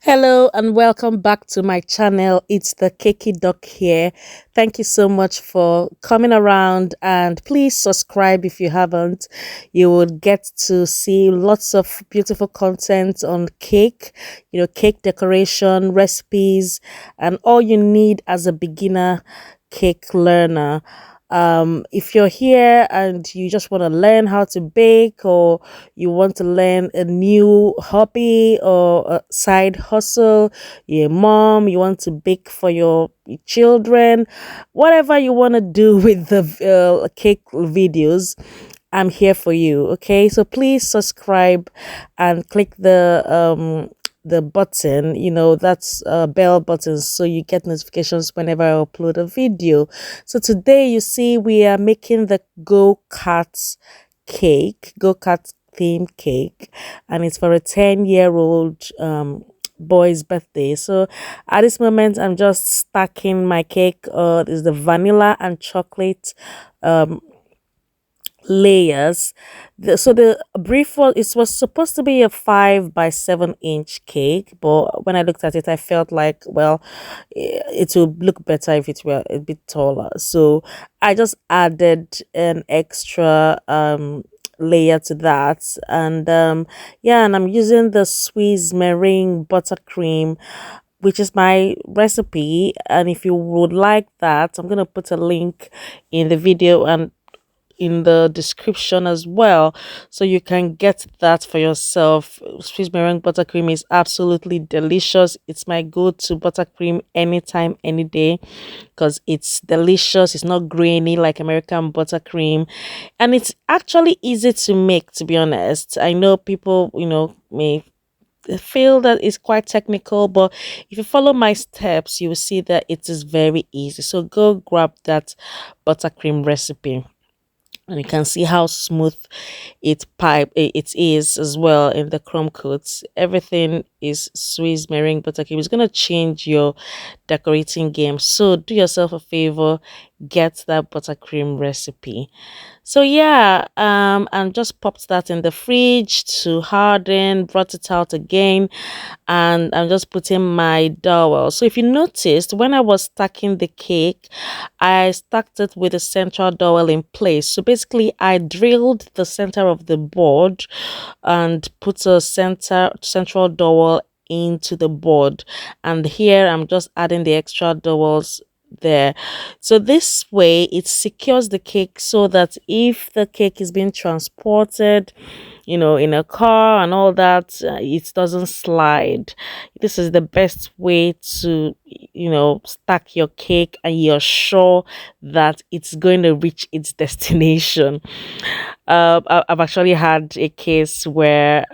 Hello and welcome back to my channel. It's the Cakey Duck here. Thank you so much for coming around, and please subscribe if you haven't. You will get to see lots of beautiful content on cake, cake decoration, recipes, and all you need as a beginner cake learner. If you're here and you just want to learn how to bake, or you want to learn a new hobby or a side hustle, your mom, you want to bake for your children, whatever you want to do with the cake videos, I'm here for you. Okay, so please subscribe and click the button, that's bell button, so you get notifications whenever I upload a video. So today you see we are making the go-kart theme cake, and it's for a 10-year-old boy's birthday. So at this moment I'm just stacking my cake. Is the vanilla and chocolate um layers. So the brief was, it was supposed to be a 5 by 7 inch cake, but when I looked at it I felt like, well, it would look better if it were a bit taller, so I just added an extra layer to that. And yeah, and I'm using the Swiss meringue buttercream, which is my recipe. And if you would like that, I'm gonna put a link in the video and in the description as well, so you can get that for yourself. Swiss meringue buttercream is absolutely delicious. It's my go-to buttercream anytime, any day, because it's delicious. It's not grainy like American buttercream, and it's actually easy to make, to be honest. I know people, may feel that it's quite technical, but if you follow my steps you will see that it is very easy. So go grab that buttercream recipe, and you can see how smooth it is as well in the crumb coats. Everything is Swiss meringue buttercream. It's going to change your decorating game, so do yourself a favor, get that buttercream recipe. So yeah, and just popped that in the fridge to harden, brought it out again, and I'm just putting my dowel. So if you noticed, when I was stacking the cake, I stacked it with a central dowel in place. So basically I drilled the center of the board and put a central dowel into the board, and here I'm just adding the extra dowels there. So this way it secures the cake, so that if the cake is being transported, in a car and all that, it doesn't slide. This is the best way to, stack your cake, and you're sure that it's going to reach its destination. I've actually had a case where,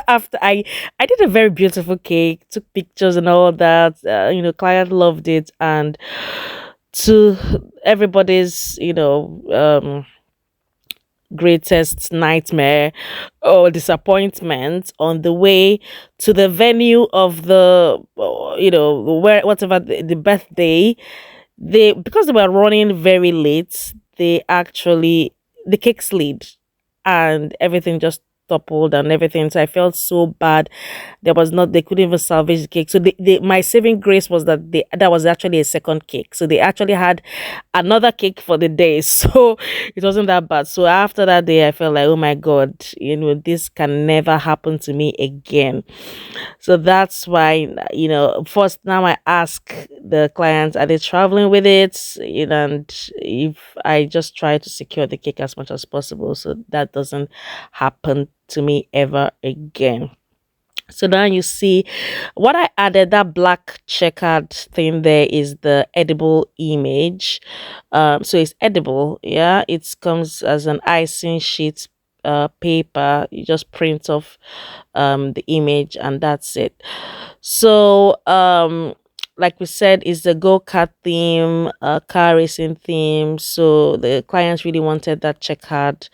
after I did a very beautiful cake, took pictures and all that. Client loved it, and to everybody's, greatest nightmare or disappointment, on the way to the venue of the, where whatever the birthday, they, because they were running very late, the cake slid and everything just toppled and everything. So I felt so bad. They couldn't even salvage the cake. So my saving grace was that that was actually a second cake. So they actually had another cake for the day. So it wasn't that bad. So after that day, I felt like, oh my God, this can never happen to me again. So that's why, first now I ask the clients, are they traveling with it? And if I just try to secure the cake as much as possible, so that doesn't happen to me ever again. So now you see what I added, that black checkered thing there is the edible image. So it's edible, yeah. It comes as an icing sheet paper. You just print off the image, and that's it. So like we said, is the go-kart theme, car racing theme. So the clients really wanted that checkered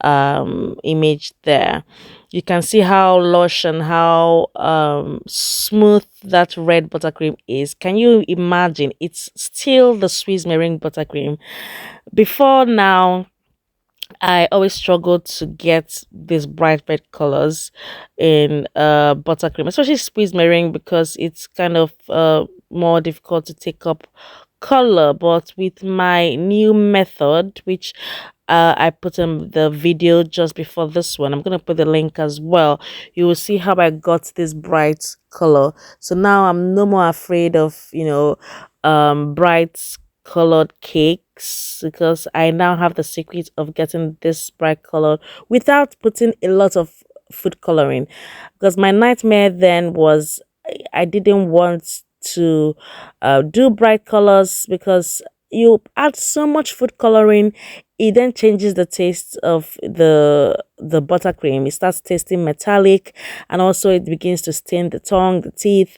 image there. You can see how lush and how smooth that red buttercream is. Can you imagine? It's still the Swiss meringue buttercream. Before now, I always struggle to get these bright red colors in buttercream, especially squeeze meringue, because it's kind of more difficult to take up color. But with my new method, which I put in the video just before this one, I'm gonna put the link as well. You will see how I got this bright color. So now I'm no more afraid of, bright colored cakes, because I now have the secret of getting this bright color without putting a lot of food coloring. Because my nightmare then was I didn't want to do bright colors, because you add so much food coloring, it then changes the taste of the buttercream. It starts tasting metallic, and also it begins to stain the tongue, the teeth.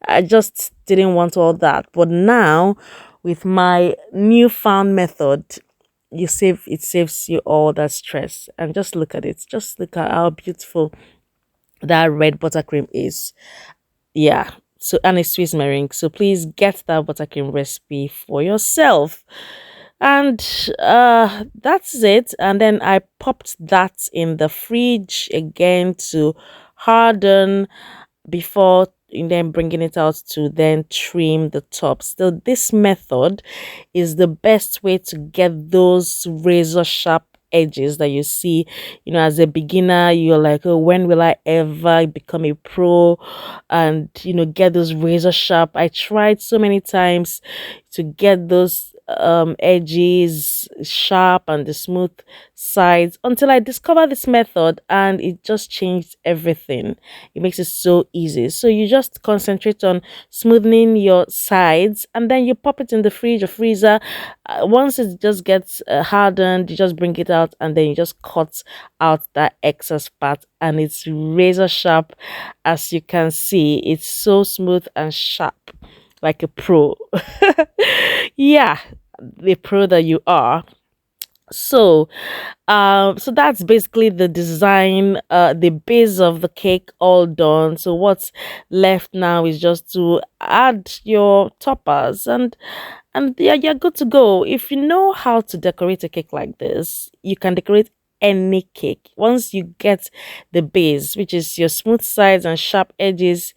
I just didn't want all that. But now, with my newfound method, it saves you all that stress. And just look at it. Just look at how beautiful that red buttercream is. Yeah. So, and it's Swiss meringue. So please get that buttercream recipe for yourself. And that's it. And then I popped that in the fridge again to harden before, and then bringing it out to then trim the tops. So this method is the best way to get those razor sharp edges that you see. As a beginner, you're like, oh, when will I ever become a pro and get those razor sharp? I tried so many times to get those edges sharp and the smooth sides, until I discovered this method, and it just changed everything. It makes it so easy. So you just concentrate on smoothing your sides, and then you pop it in the fridge or freezer. Once it just gets hardened, you just bring it out, and then you just cut out that excess part, and it's razor sharp. As you can see, it's so smooth and sharp, like a pro. Yeah, the pro that you are. So so that's basically the design, the base of the cake all done. So what's left now is just to add your toppers, and yeah, you're good to go. If you know how to decorate a cake like this, you can decorate any cake. Once you get the base, which is your smooth sides and sharp edges,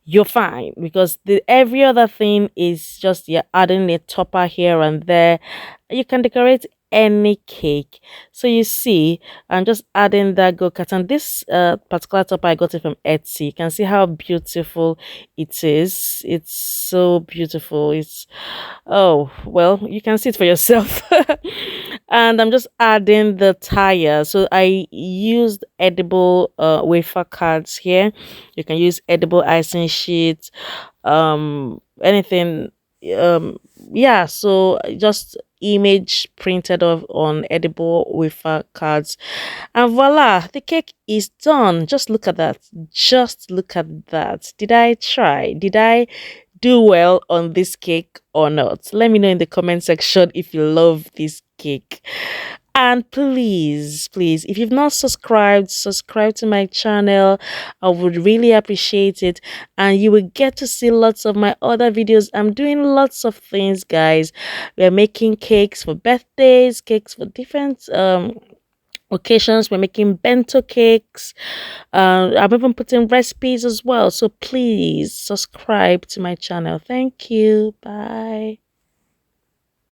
you're fine, because the every other thing is just you're adding a topper here and there. You can decorate any cake. So you see, I'm just adding that go-kart, and this particular topper, I got it from Etsy. You can see how beautiful it is. It's so beautiful. It's, oh well, you can see it for yourself. And I'm just adding the tire. So I used edible wafer cards here. You can use edible icing sheets, anything. Yeah, so just image printed off on edible wafer cards, and voila, the cake is done. Just look at that. Just look at that. Did I try? Did I do well on this cake or not? Let me know in the comment section if you love this cake. And please, please, if you've not subscribed, subscribe to my channel. I would really appreciate it. And you will get to see lots of my other videos. I'm doing lots of things, guys. We're making cakes for birthdays, cakes for different occasions. We're making bento cakes. I'm even putting recipes as well. So please subscribe to my channel. Thank you. Bye.